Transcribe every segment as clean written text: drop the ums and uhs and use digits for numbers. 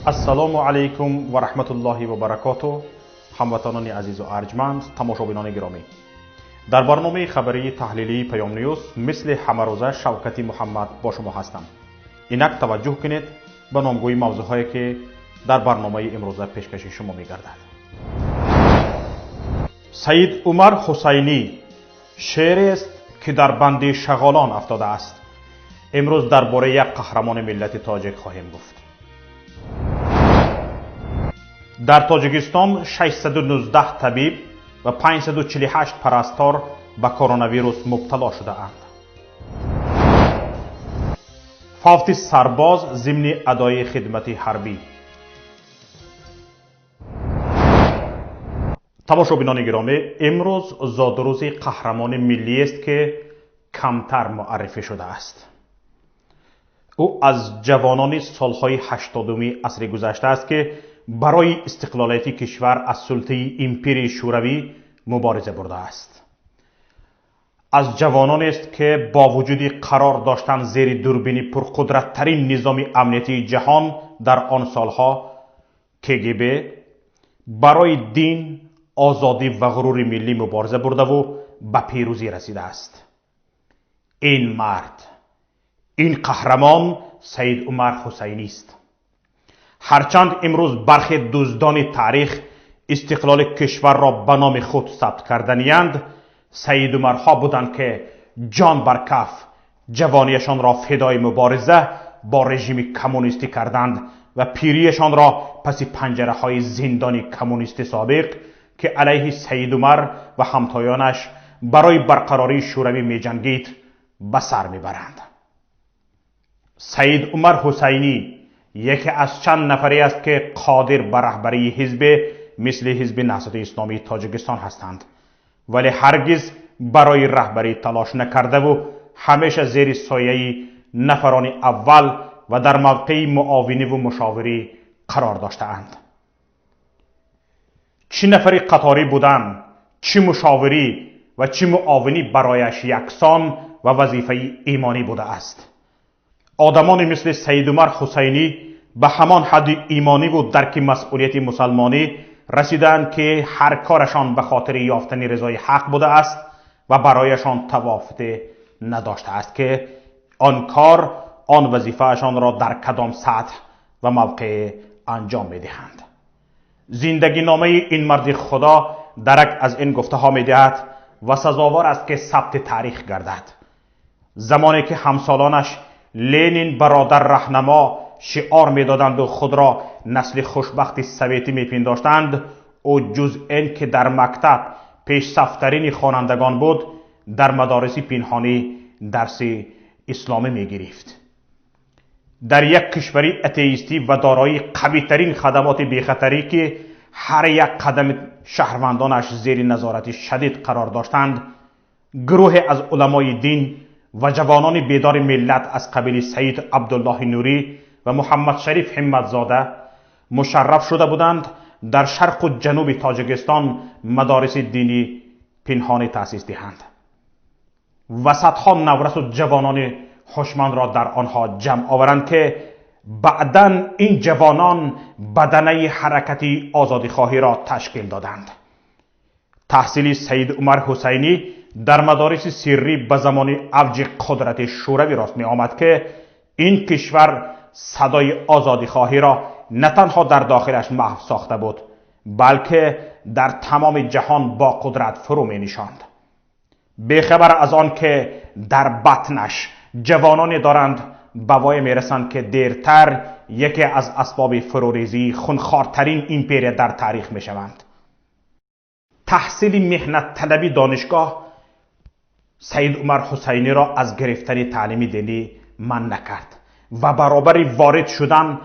السلام علیکم و رحمت الله و برکاته. هموطنان عزیز و ارجمند، تماشابینان گرامی، در برنامه خبری تحلیلی پیام نیوز مثل همه روزه شوکتی محمد با شما هستم. اینک توجه کنید به نامگوی موضوعهایی که در برنامه امروزه پیشکش شما می‌گردد. سید عمر حسینی شعری است که در بند شغالان افتاده است. امروز درباره یک قهرمان ملت تاجیک خواهیم گفت. در تاجیکستان 619 طبیب و 548 پرستار به کرونا ویروس مبتلا شده اند. فوت سرباز ضمن ادای خدمت حربی. تماشابینان گرامی، امروز زادروز قهرمان ملی است که کمتر معرفی شده است. او از جوانان سالهای 80 عصر گذشته است که برای استقلالیت کشور از سلطه امپیری شوروی مبارزه برده است. از جوانان است که با وجود قرار داشتن زیر دوربین پرقدرت ترین نظام امنیتی جهان در آن سالها KGB برای دین، آزادی و غرور ملی مبارزه برده و به پیروزی رسیده است. این مرد، این قهرمان سید عمر حسینی است. هرچند امروز برخی دزدان تاریخ استقلال کشور را به نام خود ثبت کرده‌اند، سید عمرها بودند که جان بر کف جوانیشان را فدای مبارزه با رژیم کمونیستی کردند و پیریشان را پس پنجره های زندان کمونیست سابق که علیه سید عمر و همتایانش برای برقراری شوروی می جنگید به سر می برند. سید عمر حسینی یکی از چند نفری است که قادر به رهبری حزب مثل حزب نهضت اسلامی تاجیکستان هستند، ولی هرگز برای رهبری تلاش نکرده و همیشه زیر سایه نفران اول و در موقع معاونی و مشاوری قرار داشته‌اند. چه نفری قطاری بودند، چه مشاوری و چه معاونی برایش یکسان و وظیفه ایمانی بوده است. آدمانی مثل سید عمر حسینی به همان حد ایمانی و درک مسئولیت مسلمانی رسیدند که هر کارشان به خاطر یافتن رضای حق بوده است و برایشان توافت نداشته است که آن کار، آن وظیفهشان را در کدام سطح و موقع انجام میدهند. زندگی نامه این مرد خدا درک از این گفته ها میدهد و سزاوار است که ثبت تاریخ گردد. زمانی که همسالانش لنین برادر رهنما شعار میدادند و خود را نسل خوشبخت سویتی میپنداشتند، او جز این که در مکتب پیشصفترین خوانندگان بود، در مدارس پنهانی درس اسلامی میگرفت. در یک کشوری اتئیستی و دارای قوی‌ترین خدمات بیخطری که هر یک قدم شهروندانش زیر نظارت شدید قرار داشتند، گروه از علمای دین و جوانان بیدار ملت از قبیل سید عبدالله نوری و محمد شریف همتزاده مشرف شده بودند در شرق و جنوب تاجیکستان مدارس دینی پنهانی تأسیس دهند و صدها نورس و جوانان هوشمند را در آنها جمع آورند که بعداً این جوانان بدنه حرکت آزادیخواهی را تشکیل دادند. تحصیل سید عمر حسینی در مدارس سری به زمان اوج قدرت شوروی راست می آمد که این کشور صدای آزادیخواهی را نه تنها در داخلش محو ساخته بود، بلکه در تمام جهان با قدرت فرو می نشاند. بیخبر از آن که در بطنش جوانانی دارند، به وای می رسند که دیرتر یکی از اسباب فروریزی خونخوارترین امپریا در تاریخ می شوند. تحصیل مهنت طلبی دانشگاه سید عمر حسینی را از گرفتن تعلیم دینی منع نکرد و برابر وارد شدن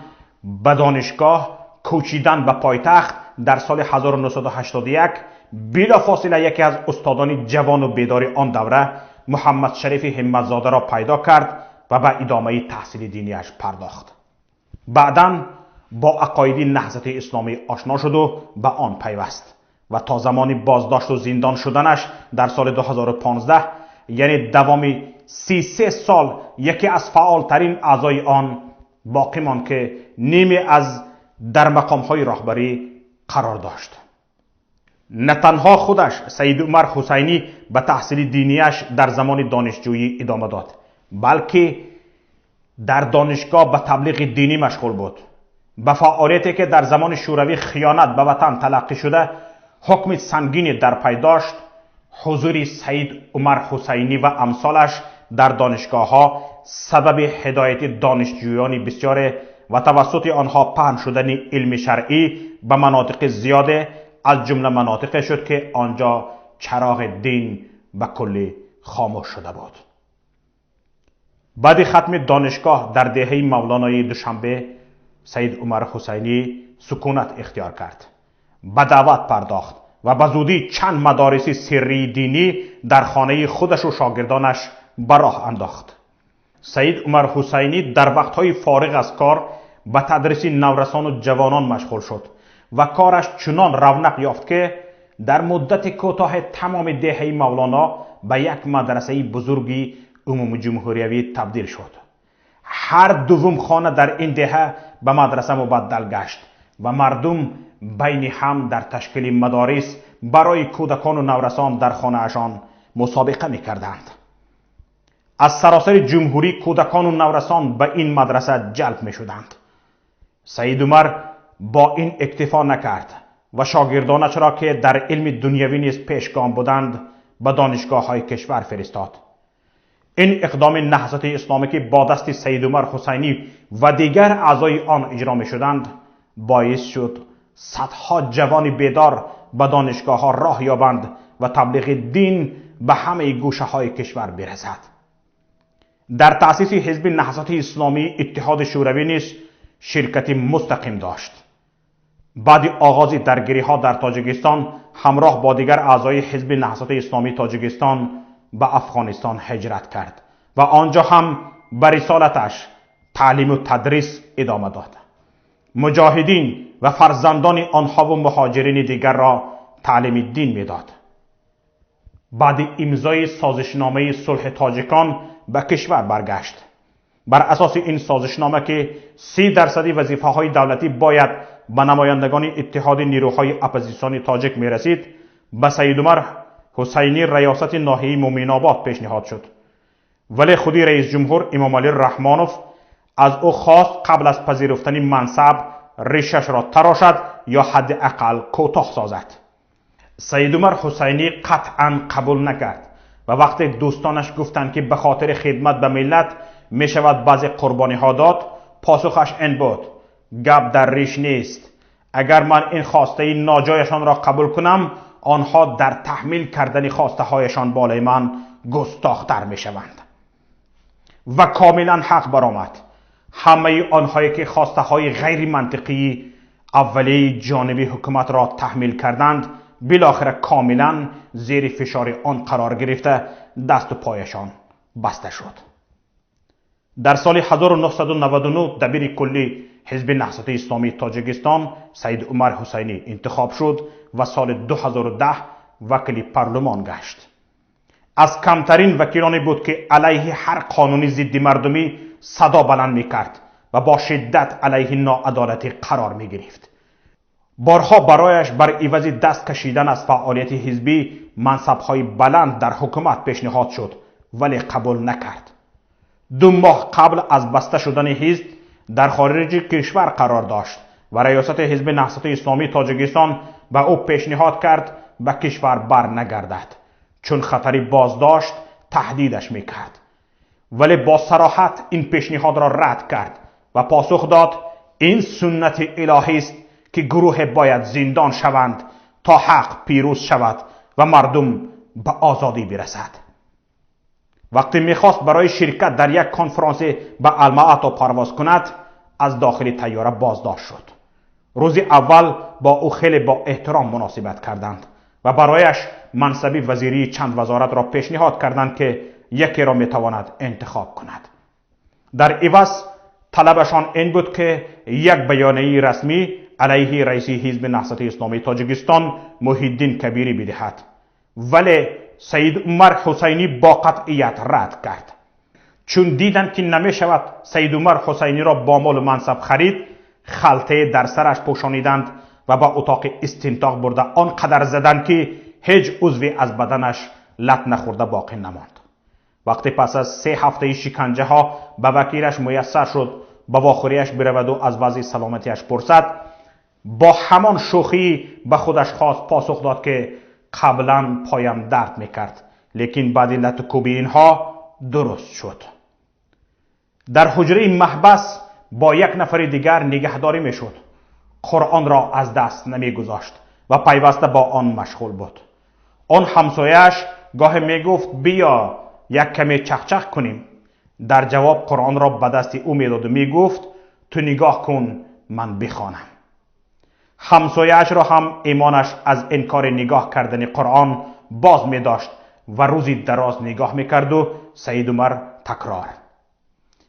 به دانشگاه، کوچیدن به پایتخت در سال 1981 بلافاصله یکی از استادان جوان و بیدار آن دوره محمد شریف همتزاده را پیدا کرد و به ادامه تحصیل دینیش پرداخت. بعداً با عقاید نهضت اسلامی آشنا شد و به آن پیوست و تا زمان بازداشت و زندان شدنش در سال 2015، یعنی دوام 33 سال، یکی از فعالترین اعضای آن باقی ماند که نیمی از در مقام‌های راهبری قرار داشت. نه تنها خودش سید عمر حسینی به تحصیل دینیش در زمان دانشجویی ادامه داد، بلکه در دانشگاه به تبلیغ دینی مشغول بود. به فعالیتی که در زمان شوروی خیانت به وطن تلقی شده حکم سنگینی در پی داشت، حضور سید عمر حسینی و امثالش در دانشگاه ها سبب هدایت دانشجویان بسیار و توسط آنها پهن شدن علم شرعی به مناطق زیاده از جمله مناطقی شد که آنجا چراغ دین به کلی خاموش شده بود. بعد ختم دانشگاه در دهه مولانای دوشنبه سید عمر حسینی سکونت اختیار کرد، به دعوت پرداخت و به زودی چند مدارس سری دینی در خانه خودش و شاگردانش به راه انداخت. سید عمر حسینی در وقتهای فارغ از کار به تدریس نورسان و جوانان مشغول شد و کارش چنان رونق یافت که در مدت کوتاه تمام دهه مولانا به یک مدرسه بزرگی عموم جمهوریوی تبدیل شد. هر دوم خانه در این دهه به مدرسه مبدل گشت و مردم بین هم در تشکیل مدارس برای کودکان و نورسان در خانه‌شان مسابقه می‌کردند. از سراسر جمهوری کودکان و نورسان به این مدرسه جلب می‌شدند. سید عمر با این اکتفا نکرد و شاگردانش را که در علم دنیوی نیز پیشگام بودند به دانشگاه‌های کشور فرستاد. این اقدام نهضت اسلامی که با دست سید عمر حسینی و دیگر اعضای آن اجرا می‌شدند باعث شد صدها جوان بیدار به دانشگاه‌ها راه یابند و تبلیغ دین به همه گوشه‌های کشور برسد. در تأسیس حزب نهضت اسلامی اتحاد شوروی نیز شرکت مستقیم داشت. بعد آغاز درگیری‌ها در تاجیکستان همراه با دیگر اعضای حزب نهضت اسلامی تاجیکستان به افغانستان هجرت کرد و آنجا هم به رسالتش تعلیم و تدریس ادامه داد. مجاهدین و فرزندان آنها و مهاجرین دیگر را تعلیم دین میداد. بعد امضای سازشنامه صلح تاجیکان به کشور برگشت. بر اساس این سازشنامه که 30% وظیفه‌های دولتی باید به نمایندگان اتحاد نیروهای اپوزیسیونی تاجیک میرسید، به سید عمر حسینی ریاست ناحیه مومن‌آباد پیشنهاد شد، ولی خودی رئیس جمهور امام علی رحمانوف از او خواست قبل از پذیرفتن منصب ریشش را تراشد یا حداقل کوتاه سازد. سید عمر حسینی قطعا قبول نکرد و وقتی دوستانش گفتند که به خاطر خدمت به ملت می شود بعضی قربانی ها داد، پاسخش این بود: گپ در ریش نیست. اگر من این خواسته ناجایشان را قبول کنم، آنها در تحمیل کردن خواسته هایشان بالای من گستاختر می شوند. و کاملا حق برآمد. همه آنهایی که خواسته های غیر منطقی اولیه جانبی حکومت را تحمیل کردند بالاخره کاملا زیر فشار آن قرار گرفته دست و پایشان بسته شد. در سال 1999 دبیر کلی حزب نهضت اسلامی تاجیکستان سید عمر حسینی انتخاب شد و سال 2010 وکیل پارلمان گشت. از کمترین وکیلانی بود که علیه هر قانون ضد مردمی صدا بلند میکرد و با شدت علیه ناعدالتی قرار میگرفت. بارها برایش بر عوض دست کشیدن از فعالیت حزبی منصب‌های بلند در حکومت پیشنهاد شد، ولی قبول نکرد. 2 ماه قبل از بسته شدن حزب در خارج کشور قرار داشت و ریاست حزب نهضت اسلامی تاجیکستان به او پیشنهاد کرد به کشور بر نگردد، چون خطری بازداشت تهدیدش میکرد. ولی با صراحت این پیشنهاد را رد کرد و پاسخ داد: این سنت الهی است که گروه باید زندان شوند تا حق پیروز شود و مردم به آزادی برسد. وقتی میخواست برای شرکت در یک کنفرانس به الماتا پرواز کند، از داخل طیاره بازداشت شد. روز اول با او خیلی با احترام مناسبت کردند و برایش منصب وزیری چند وزارت را پیشنهاد کردند که یکی را میتواند انتخاب کند. در عوض طلبشان این بود که یک بیانیه رسمی علیه رئیس حزب نهضت اسلامی تاجیکستان محی الدین کبیری بدهد، ولی سید عمر حسینی با قطعیت رد کرد. چون دیدند که نمی شود سید عمر حسینی را با مال و منصب خرید، خلطه در سرش پوشانیدند و با اتاق استنتاق برده آنقدر زدند که هیچ عضوی از بدنش لط نخورده باقی نماند. وقتی پس از 3 هفته شکنجه ها به وکیلش میسر شد به واخوریش برود و از وضع سلامتیش پرسد، با همان شوخی به خودش خواست پاسخ داد که قبلا پایم درد میکرد، لیکن بعد لط و کوب اینها درست شد. در حجره محبس با یک نفر دیگر نگهداری میشد. قرآن را از دست نمیگذاشت و پیوسته با آن مشغول بود. آن همسایش گاهی میگفت بیا یک کمی چخچخ کنیم. در جواب قرآن را به دست او میداد و میگفت تو نگاه کن من بخوانم. همسایش را هم ایمانش از انکار نگاه کردن قرآن باز می داشت و روزی دراز نگاه میکرد و سید عمر تکرار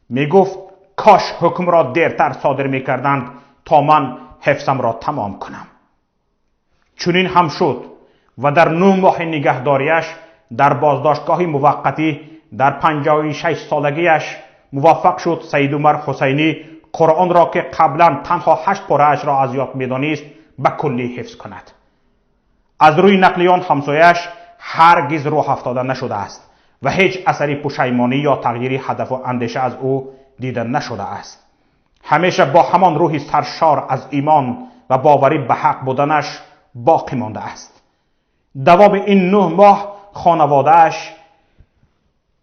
می گفت کاش حکم را دیرتر صادر میکردند تا من حفظم را تمام کنم. چنین هم شد و در 9 ماه نگهداریش در بازداشتگاه موقتی در 56 سالگیش موفق شد سید عمر حسینی قرآن را که قبلا تنها 8 پاره اش را از یاد میدانست به کلی حفظ کند. از روی نقلیان همسایش هرگز راه افتاده نشده است و هیچ اثری پشیمانی یا تغییری هدف و اندیشه از او دیده نشده است. همیشه با همان روح سرشار از ایمان و باوری به حق بودنش باقی مانده است. دوام این 9 ماه خانواده‌اش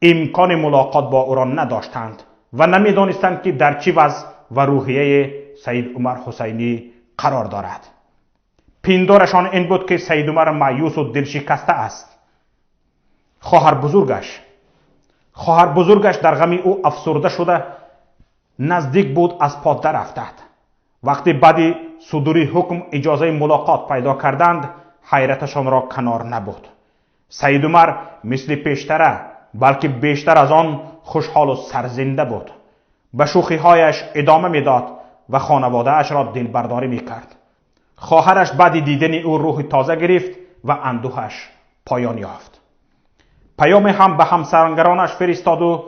امکان ملاقات با او را نداشتند و نمیدانستند که در چه وضع و روحیه سید عمر حسینی قرار دارد. پندارشان این بود که سید عمر مایوس و دلشکسته است. خواهر بزرگش در غم او افسرده شده نزدیک بود از پا درافتد. وقتی بعد صدور حکم اجازه ملاقات پیدا کردند حیرتشان را کنار نبود. سید عمر مثل پیشتره بلکه بیشتر از آن خوشحال و سرزنده بود. به شوخی‌هایش ادامه میداد و خانواده اش را دلبرداری میکرد. خواهرش بعد دیدن او روح تازه گرفت و اندوهش پایان یافت. پیام هم به همسرانگرانش فرستاد و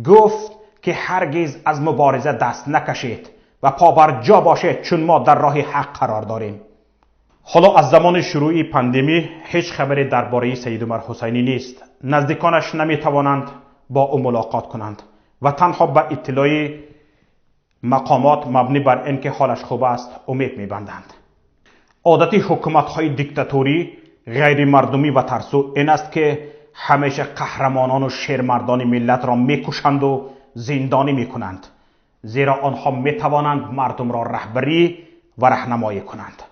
گفت که هرگز از مبارزه دست نکشید و پا بر جا باشید چون ما در راه حق قرار داریم. حالا از زمان شروع پاندمی هیچ خبری درباره سید عمر حسینی نیست. نزدیکانش نمیتوانند با او ملاقات کنند و تنها به اطلاع مقامات مبنی بر اینکه حالش خوب است امید میبندند. عادت حکومت‌های دیکتاتوری، غیر مردمی و ترسو این است که همیشه قهرمانان و شیرمردان ملت را میکشند و زندانی میکنند، زیرا آنها میتوانند مردم را رهبری و راهنمایی کنند.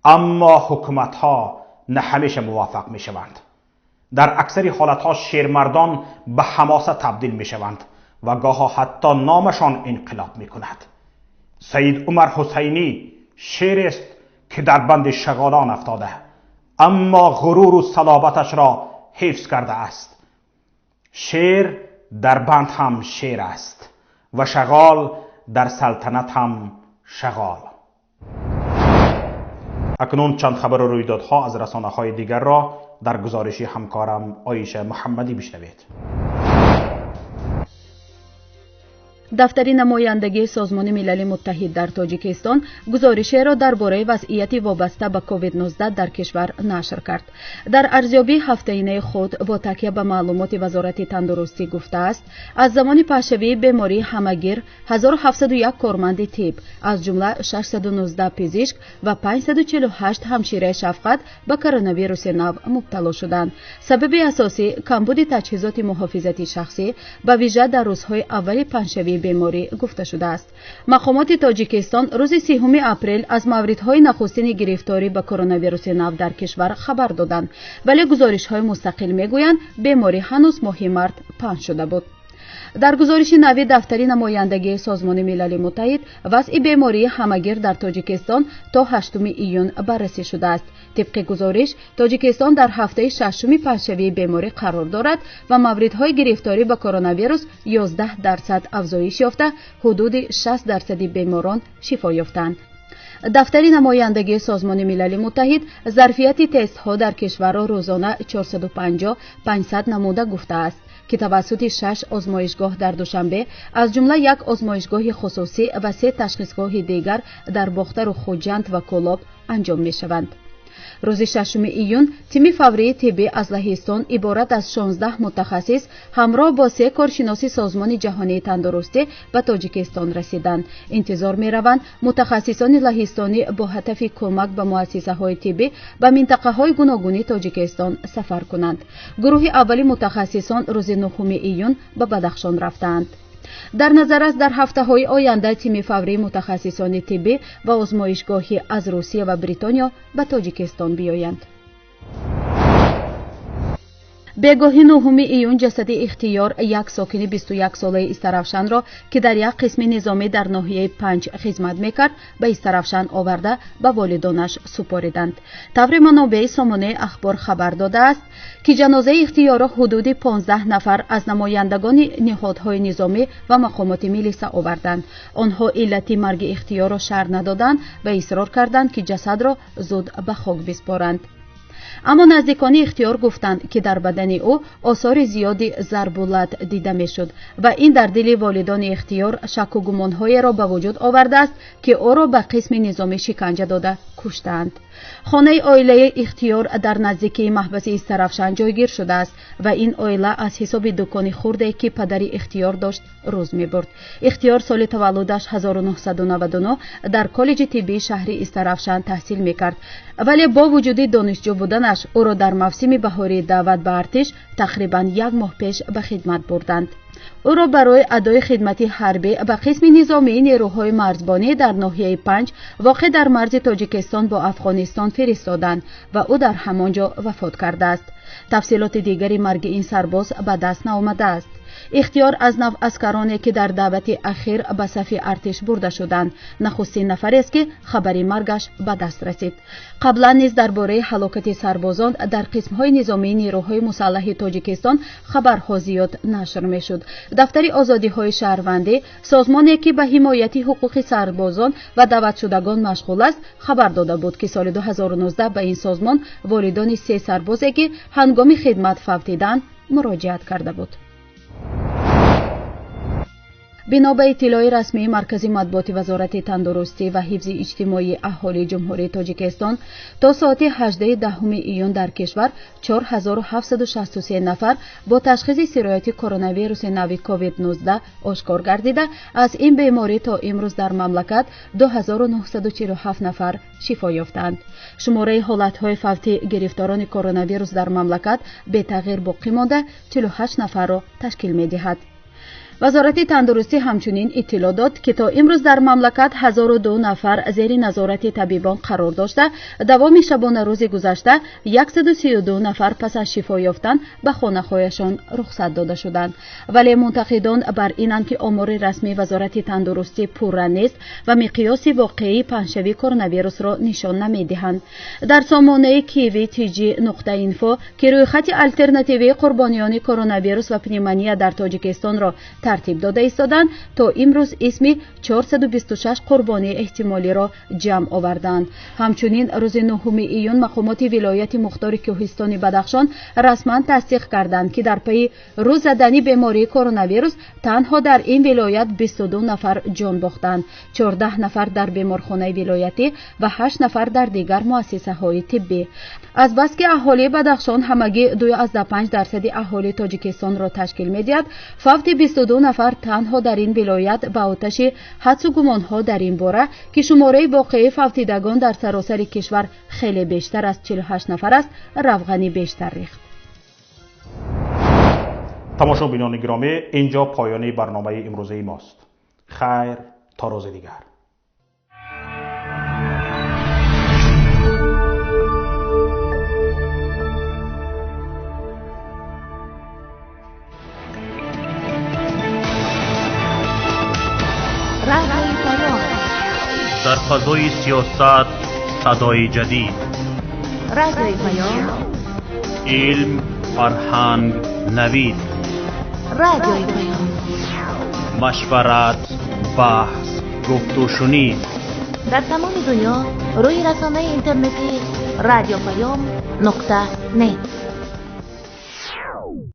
اما حکومت‌ها نه همیشه موفق میشوند. در اکثر حالتها شیرمردان به حماسه تبدیل میشوند و گاها حتی نامشان انقلاب میکند. سید عمر حسینی شیر است که در بند شغالان افتاده، اما غرور و صلابتش را حفظ کرده است. شیر در بند هم شیر است و شغال در سلطنت هم شغال. اکنون چند خبر و رویدادها از رسانه‌های دیگر را در گزارش همکارم عایشه محمدی بشنوید. دفتر نمایندگی سازمان ملل متحد در تاجیکستان گزارشی را درباره وضعیت وابسته به کووید 19 در کشور نشر کرد. در ارزیابی هفته‌انه خود با تکیه به معلومات وزارت تندرستی گفته است از زمان پهشوی بیماری همگیر 1701 کارمند طب از جمله 619 پزشک و 548 همشیره شفقت به کرونا ویروس نو مبتلا شدند. سبب اساسی کمبود تجهیزات محافظتی شخصی به ویژه در روزهای اول پنجشنبه بیماری گفته شده است. مقامات تاجیکستان روز 30 اپریل از موردهای نخستین گرفتاری به کرونا ویروس نو در کشور خبر دادند، ولی گزارش‌های مستقل میگویند بیماری هنوز ماه مارس پنهان شده بود. در گزارش نوی دفتر نمایندگی سازمان ملل متحد وضع بیماری همگیر در تاجیکستان تا 8 ایون بررسی شده است. طبق گزارش تاجیکستان در هفته 6 پنجشنبه بیماری قرار دارد و موردهای گرفتاری به کرونا ویروس 11% افزایش یافته، حدود 60% بیماران شفا یافتند. دفتر نمایندگی سازمان ملل متحد ظرفیت تست ها در کشور را روزانه 450-500 نموده گفته است که توسط 6 آزمایشگاه در دوشنبه از جمله یک آزمایشگاه خصوصی و 3 تشخیصگاه دیگر در باختر و خوجند و کولاب انجام می شوند. روز 6 ایون تیم فوری طبی از لهستان عبارت از 16 متخصص همراه با 3 کارشناس سازمان جهانی تندرستی به تاجیکستان رسیدند. انتظار می‌روند متخصصان لهستانی با هدف کمک به مؤسسه‌های طبی به منطقه‌های گوناگون تاجیکستان سفر کنند. گروه اولی متخصصان روز 9 ایون به بدخشان رفتند. در نظر است در هفته‌های آینده تیم فوری متخصصان طبی و آزمایشگاهی از روسیه و بریتانیا به تاجیکستان بیایند. بگاهی 9 ایون جسد اختیار یک ساکن 21 ساله استرافشان را که در یک قسم نظامی در ناحیه 5 خدمت میکرد به استرافشان آورده به والدانش سپاریدند. طور منابع سامانه اخبار خبر داده است که جنازه اختیار را حدود 15 نفر از نمایندگان نهادهای نظامی و مقامات ملیسا آوردند. آنها علت مرگ اختیار را شرح ندادند و اصرار کردند که جسد را زود به خاک بسپارند. اما نزدیکان اختیار گفتند که در بدن او آثار زیادی ضربولت دیده میشد و این در دل والدان اختیار شک و گمان‌های را به وجود آورده است که او را به قسم نظامی شکنجه داده کشتند. خانه عائله اختیار در نزدیکی محبس استرافشان جایگیر شده است و این عائله از حساب دکان خرده که پدری اختیار داشت روز می‌برد. اختیار سال تولدش 1999 در کالج طبی شهری استرافشان تحصیل می‌کرد، ولی با وجود دانشجو بودنش او را در موسم بهاری دعوت به ارتش تقریباً 1 ماه پیش به خدمت بردند. او را برای ادای خدمت حربی به قسم نظامی نیروهای مرزبانی در ناحیه 5 واقع در مرز تاجیکستان با افغانستان فرستادند و او در همانجا وفات کرده است. تفصیلات دیگری مرگ این سرباز به دست نآمده است. اختیار از نوع اسکرانی که در دعوت اخیر به صف ارتش برده شدند نخستین نفر است که خبری مرگش به دست رسید. قبلا نیز درباره هلاکت سربازان در قسم‌های نظامی نیروهای مسلح تاجیکستان خبرها زیاد نشر می‌شد. دفتر آزادی‌های شهروندی، سازمانی که به حمایت حقوق سربازان و دعوت شدگان مشغول است، خبر داده بود که سال 2019 به این سازمان والدان 3 سربازی که هنگام خدمت فوتیدند مراجعت کرده بود. بنا به اطلاع رسمی مرکز مطبوعات وزارت تندرستی و حفظ اجتماعی اهالی جمهوری تاجیکستان تا ساعت 18 ایون در کشور 4763 نفر با تشخیص سرایت کرونا ویروس نو کووید 19 آشکار گردیده. از این بیماری تا امروز در مملکت 2947 نفر شفا یافتند. شماره حالت‌های فوتی گرفتاران کرونا ویروس در مملکت به تغییر باقی مانده 48 نفر را تشکیل می‌دهد. وزارت تندرستی همچنین اطلاع داد که تا امروز در مملکت 1002 نفر زیر نظارت طبیبان قرار داشته. دوام شبانه روز گذشته 132 نفر پس از شفا یافتن به خانه‌هایشان رخصت داده شدند، ولی منتقدان بر اینند که آمار رسمی وزارت تندرستی پورا نیست و مقیاس واقعی پنشوی کرونا ویروس را نشان نمی‌دهند. در سامانه kvtg.info که رویخط آلترناتیوی قربانیان کرونا ویروس و پنیمونیا در تاجیکستان را ترتیب داده ایستادند، تا امروز اسمی 426 قربانی احتمالی را جمع آوردند. همچنین روز 9 ایون مقامات ولایت مختار کوهستان بدخشان رسما تصدیق کردند که در پی روز زدنی بیماری کرونا ویروس تنها در این ولایت 22 نفر جان باختند، 14 نفر در بیمارخانه ولایتی و 8 نفر در دیگر مؤسسه‌های طبی. از بس که اهالی بدخشان همگی 2.5% اهالی تاجیکستان را تشکیل می‌دهد، فوت 22 نفر تنها در این ولایت به آتش حدس و گمان‌ها در این باره که شماره واقعی فوتیدگان در سراسر کشور خیلی بیشتر از 48 نفر است، روغنی بیشتر ریخت. تماشاگران گرامی، اینجا پایان برنامه امروزه ماست. خیر تا روز دیگر. در فضای سیاست صدای جدید. رادیوی پیام. علم، فرهنگ، نوید. رادیوی پیام. مشورت، بحث، گفت و شنید. در تمام دنیا روی رسانه اینترنتی رادیو پیام .net